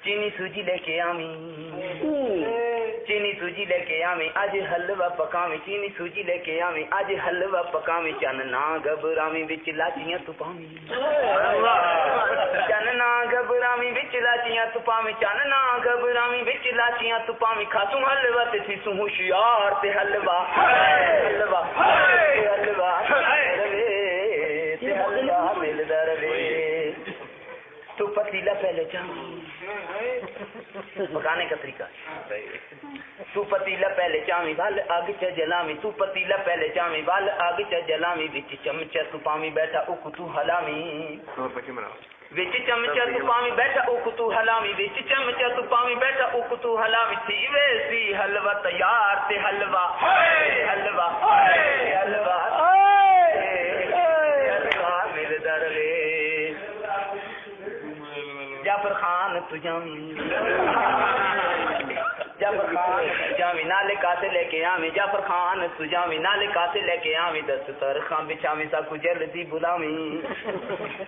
चीनी सूजी लेके आवी, चीनी सूजी लेके आवी, आज हलवा पकावी, चीनी सूजी लेके आवी, आज हलवा पकावी, चन ना घबरावी विच लाचियां तू पावी, चन ना घबरावी विच लाचियां तू पावी, चन ना घबरावी विच लाचियां तू पावी, खासू हलवा ते सीसू होशियार ते हलवा हलवा हलवा रवे ते हलवा मिलदा रवे। तू पतीला पहले पकाने का तरीका, तू पतीला पहले चावी वाल आग च जलावी, तू पतीला पहले चावी वाल आग च जलावी, विच चमचा तू पावी बैठा उक तू हलावी, विच चमचा तू पावी बैठा उक तू हलावी, विच चमचा तू पावी बैठा उक तू हलावी, थी वैसी हलवा तैयार ते हलवा हलवा हलवा हलवा मिलदा रवे। जाफर खान तू जावी, जाफर खान जावी नाले कासे लेके आवी, जाफर खान तू जावी नाले कासे लेके आवी, दस तरखा बिछावी साकू जल्दी बुलावी,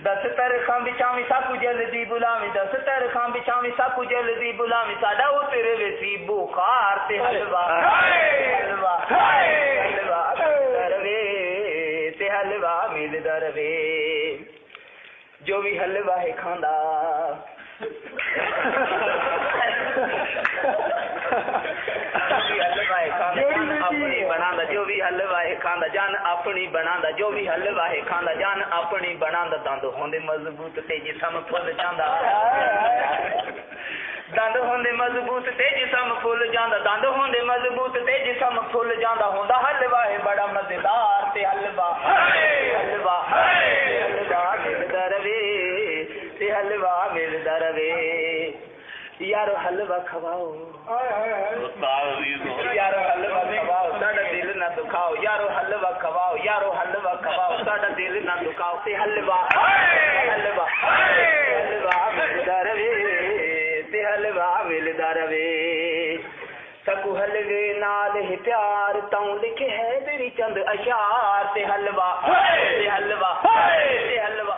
दस तरखा बिछावी साकू जल्दी बुलावी, दस तरखा बिछावी साकू जल्दी बुलावी, साडा उतरे वेसी बुखार ते हलवा हलवा हलवा रवे ते हलवा मिलदा रवे। जो भी हलवा है खांदा अपनी बनांदा, जो भी हलवा है खांदा जान अपनी बनांदा, जो भी हलवा है खांदा जान अपनी बनांदा, दंद होंदे मजबूत ते जिस्म फुल जांदा, दंद होंदे मजबूत ते जिस्म फुल जांदा, दंद होंदे मजबूत ते जिस्म फुल जांदा, होंदा हलवा है बड़ा मजेदार ते हलवा हलवा हलवा मिलदा रवे ते हलवा मिलदा रवे। यारो हलवा खवाओ, यारो हलवा खवाओ साडा दिल ना दुखाओ, यारो हलवा खवाओ, यारो हलवा खवाओ साडा दिल ना दुखाओ, ते हलवा हलवा हलवा मिलदा रवे ते हलवा मिलदा रवे। सकू हलवे नाल है प्यार तऊ लिखे है तेरी चंद अशार ते हलवा ते हलवा ते हलवा